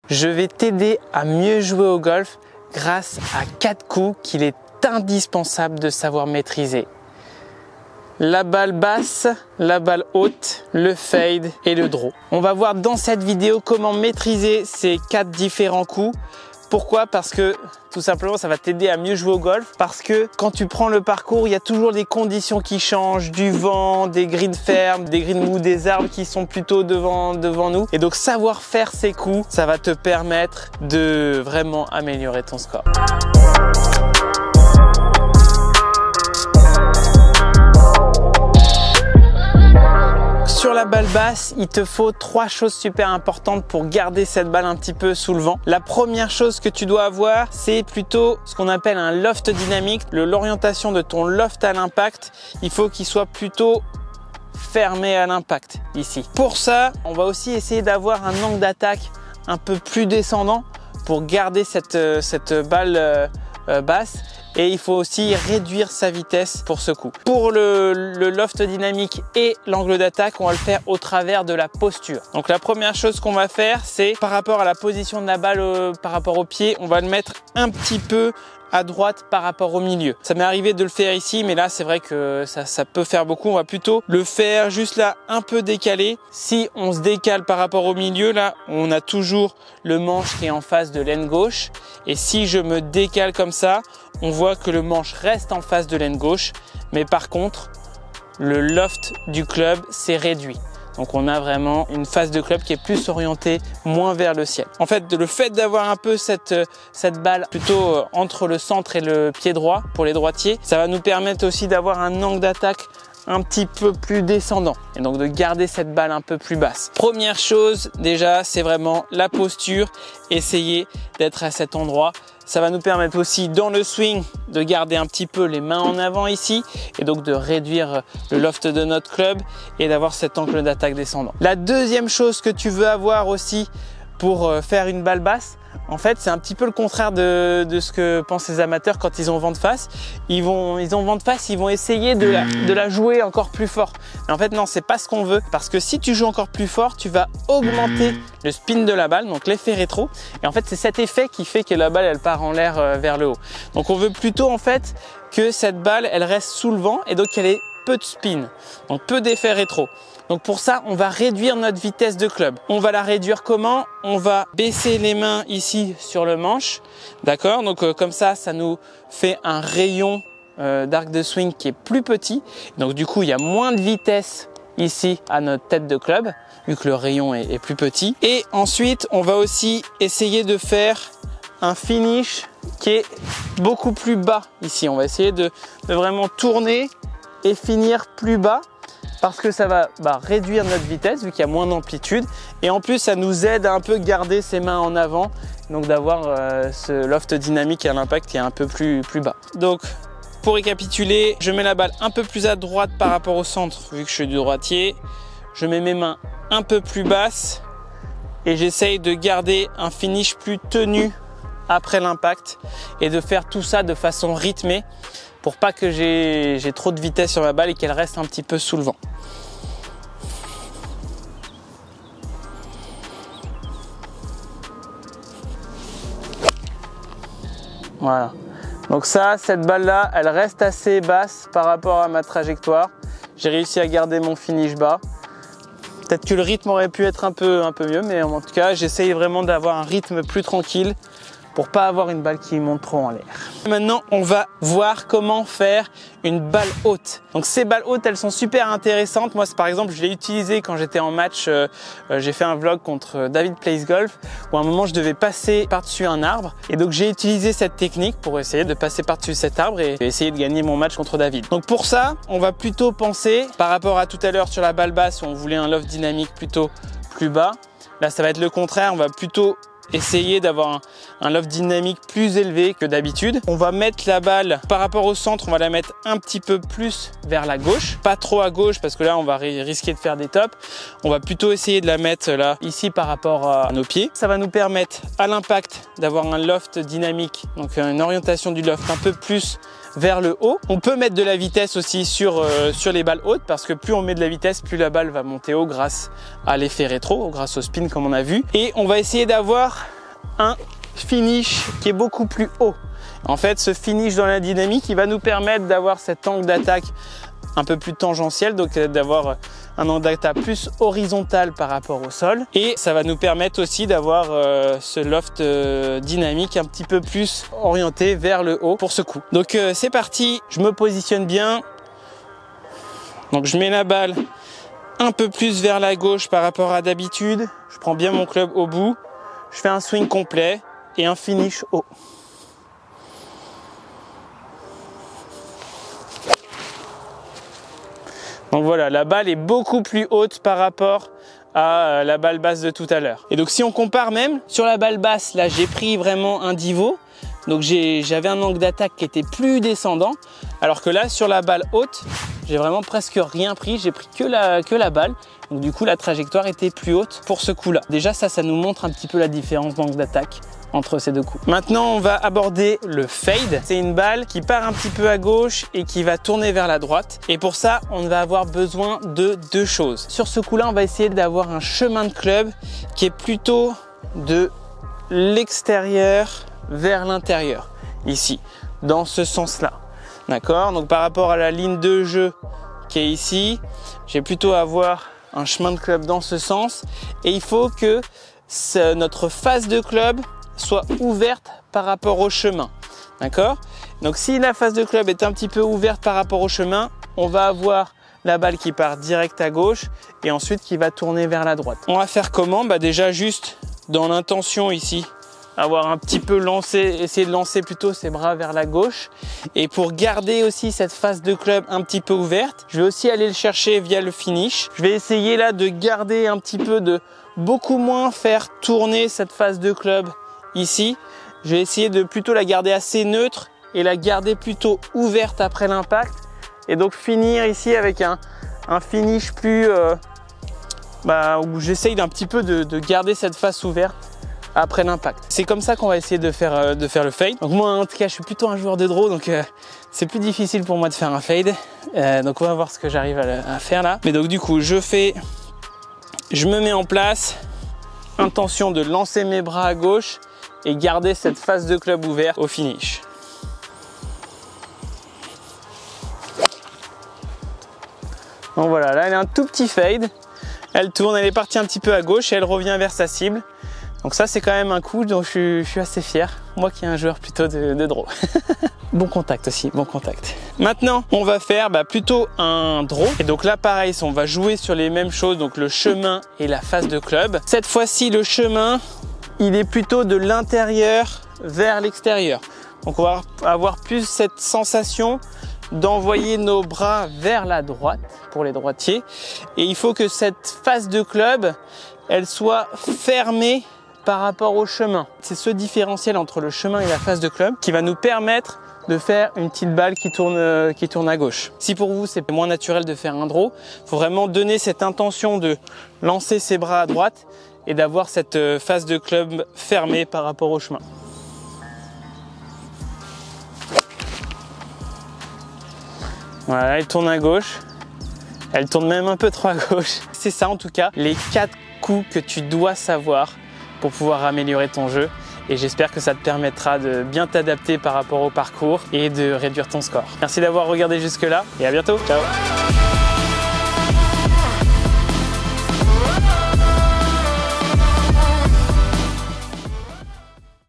je vais t'aider à mieux jouer au golf grâce à 4 coups qu'il est indispensable de savoir maîtriser. La balle basse, la balle haute, le fade et le draw. On va voir dans cette vidéo comment maîtriser ces 4 différents coups. Pourquoi? Parce que tout simplement ça va t'aider à mieux jouer au golf, parce que quand tu prends le parcours, il y a toujours des conditions qui changent, du vent, des greens fermes, des greens mous, des arbres qui sont plutôt devant nous. Et donc savoir faire ces coups, ça va te permettre de vraiment améliorer ton score. Sur la balle basse, il te faut 3 choses super importantes pour garder cette balle un petit peu sous le vent. La première chose que tu dois avoir, c'est plutôt ce qu'on appelle un loft dynamique. L'orientation de ton loft à l'impact, il faut qu'il soit plutôt fermé à l'impact ici. Pour ça, on va aussi essayer d'avoir un angle d'attaque un peu plus descendant pour garder cette balle basse. Et il faut aussi réduire sa vitesse pour ce coup. Pour le loft dynamique et l'angle d'attaque, on va le faire au travers de la posture. Donc la première chose qu'on va faire, c'est par rapport à la position de la balle, par rapport au pied, on va le mettre un petit peu à droite par rapport au milieu. Ça m'est arrivé de le faire ici, mais là c'est vrai que ça peut faire beaucoup. On va plutôt le faire juste là, un peu décalé. Si on se décale par rapport au milieu, là on a toujours le manche qui est en face de l'aine gauche. Et si je me décale comme ça, on voit que le manche reste en face de l'aine gauche, mais par contre le loft du club s'est réduit. Donc on a vraiment une face de club qui est plus orientée moins vers le ciel. En fait, le fait d'avoir un peu cette balle plutôt entre le centre et le pied droit pour les droitiers, ça va nous permettre aussi d'avoir un angle d'attaque un petit peu plus descendant et donc de garder cette balle un peu plus basse. Première chose déjà, c'est vraiment la posture. Essayez d'être à cet endroit. Ça va nous permettre aussi dans le swing de garder un petit peu les mains en avant ici et donc de réduire le loft de notre club et d'avoir cet angle d'attaque descendant. La deuxième chose que tu veux avoir aussi pour faire une balle basse, en fait, c'est un petit peu le contraire de ce que pensent les amateurs quand ils ont vent de face. Ils ont vent de face, ils vont essayer de la jouer encore plus fort. Mais en fait, non, c'est pas ce qu'on veut. Parce que si tu joues encore plus fort, tu vas augmenter le spin de la balle, donc l'effet rétro. Et en fait, c'est cet effet qui fait que la balle, elle part en l'air vers le haut. Donc, on veut plutôt, en fait, que cette balle, elle reste sous le vent et donc qu'elle ait peu de spin, donc peu d'effet rétro. Donc pour ça, on va réduire notre vitesse de club. On va la réduire comment? On va baisser les mains ici sur le manche, d'accord? Donc comme ça nous fait un rayon d'arc de swing qui est plus petit. Donc du coup, il y a moins de vitesse ici à notre tête de club, vu que le rayon est plus petit. Et ensuite, on va aussi essayer de faire un finish qui est beaucoup plus bas ici. On va essayer de vraiment tourner et finir plus bas, parce que ça va réduire notre vitesse vu qu'il y a moins d'amplitude et en plus ça nous aide à un peu garder ses mains en avant, donc d'avoir ce loft dynamique à l'impact qui est un peu plus bas. Donc pour récapituler, je mets la balle un peu plus à droite par rapport au centre vu que je suis du droitier, je mets mes mains un peu plus basses et j'essaye de garder un finish plus tenu après l'impact et de faire tout ça de façon rythmée pour pas que j'ai trop de vitesse sur ma balle et qu'elle reste un petit peu sous le vent. Voilà. Donc ça, cette balle-là, elle reste assez basse par rapport à ma trajectoire. J'ai réussi à garder mon finish bas. Peut-être que le rythme aurait pu être un peu mieux, mais en tout cas, j'essaye vraiment d'avoir un rythme plus tranquille pour pas avoir une balle qui monte trop en l'air. Maintenant, on va voir comment faire une balle haute. Donc ces balles hautes, elles sont super intéressantes. Moi, par exemple, je l'ai utilisé quand j'étais en match. J'ai fait un vlog contre David Plays Golf où à un moment, je devais passer par-dessus un arbre. Et donc, j'ai utilisé cette technique pour essayer de passer par-dessus cet arbre et essayer de gagner mon match contre David. Donc pour ça, on va plutôt penser, par rapport à tout à l'heure sur la balle basse où on voulait un loft dynamique plutôt plus bas. Là, ça va être le contraire. On va plutôt essayer d'avoir un loft dynamique plus élevé que d'habitude. On va mettre la balle par rapport au centre, on va la mettre un petit peu plus vers la gauche, pas trop à gauche parce que là on va risquer de faire des tops. On va plutôt essayer de la mettre là, ici par rapport à nos pieds. Ça va nous permettre à l'impact d'avoir un loft dynamique, donc une orientation du loft un peu plus vers le haut. On peut mettre de la vitesse aussi sur les balles hautes parce que plus on met de la vitesse, plus la balle va monter haut grâce à l'effet rétro, grâce au spin comme on a vu. Et on va essayer d'avoir un finish qui est beaucoup plus haut. En fait, ce finish dans la dynamique, il va nous permettre d'avoir cet angle d'attaque un peu plus tangentiel, donc d'avoir un angle d'attaque plus horizontal par rapport au sol. Et ça va nous permettre aussi d'avoir ce loft dynamique un petit peu plus orienté vers le haut pour ce coup. Donc c'est parti, je me positionne bien. Donc je mets la balle un peu plus vers la gauche par rapport à d'habitude. Je prends bien mon club au bout. Je fais un swing complet et un finish haut. Donc voilà, la balle est beaucoup plus haute par rapport à la balle basse de tout à l'heure. Et donc si on compare même, sur la balle basse, là j'ai pris vraiment un divot. Donc j'avais un angle d'attaque qui était plus descendant. Alors que là, sur la balle haute, j'ai vraiment presque rien pris. J'ai pris que la balle. Donc du coup, la trajectoire était plus haute pour ce coup-là. Déjà, ça nous montre un petit peu la différence d'angle d'attaque entre ces deux coups. Maintenant, on va aborder le fade. C'est une balle qui part un petit peu à gauche et qui va tourner vers la droite. Et pour ça, on va avoir besoin de deux choses. Sur ce coup-là, on va essayer d'avoir un chemin de club qui est plutôt de l'extérieur vers l'intérieur, ici, dans ce sens-là. D'accord? Donc par rapport à la ligne de jeu qui est ici, j'ai plutôt avoir un chemin de club dans ce sens. Et il faut que notre face de club soit ouverte par rapport au chemin. D'accord? Donc si la face de club est un petit peu ouverte par rapport au chemin, on va avoir la balle qui part direct à gauche et ensuite qui va tourner vers la droite. On va faire comment? Déjà juste dans l'intention ici, avoir un petit peu lancé, essayer de lancer plutôt ses bras vers la gauche. Et pour garder aussi cette face de club un petit peu ouverte, je vais aussi aller le chercher via le finish. Je vais essayer là de garder un petit peu, de beaucoup moins faire tourner cette face de club ici. Je vais essayer de plutôt la garder assez neutre et la garder plutôt ouverte après l'impact. Et donc finir ici avec un finish plus... où j'essaye d'un petit peu de garder cette face ouverte après l'impact. C'est comme ça qu'on va essayer de faire le fade. Donc moi en tout cas je suis plutôt un joueur de draw, donc c'est plus difficile pour moi de faire un fade. Donc on va voir ce que j'arrive à faire là. Mais donc du coup je me mets en place, intention de lancer mes bras à gauche et garder cette face de club ouverte au finish. Donc voilà, là elle est un tout petit fade. Elle tourne, elle est partie un petit peu à gauche et elle revient vers sa cible. Donc ça c'est quand même un coup dont je suis assez fier, moi qui est un joueur plutôt de draw. Bon contact aussi, bon contact. Maintenant on va faire plutôt un draw. Et donc là pareil, on va jouer sur les mêmes choses, donc le chemin et la face de club. Cette fois-ci le chemin, il est plutôt de l'intérieur vers l'extérieur. Donc on va avoir plus cette sensation d'envoyer nos bras vers la droite pour les droitiers. Et il faut que cette face de club, elle soit fermée par rapport au chemin. C'est ce différentiel entre le chemin et la face de club qui va nous permettre de faire une petite balle qui tourne à gauche. Si pour vous c'est moins naturel de faire un draw, il faut vraiment donner cette intention de lancer ses bras à droite et d'avoir cette face de club fermée par rapport au chemin. Voilà, elle tourne à gauche. Elle tourne même un peu trop à gauche. C'est ça en tout cas, les 4 coups que tu dois savoir pour pouvoir améliorer ton jeu. Et j'espère que ça te permettra de bien t'adapter par rapport au parcours et de réduire ton score. Merci d'avoir regardé jusque là et à bientôt. Ciao!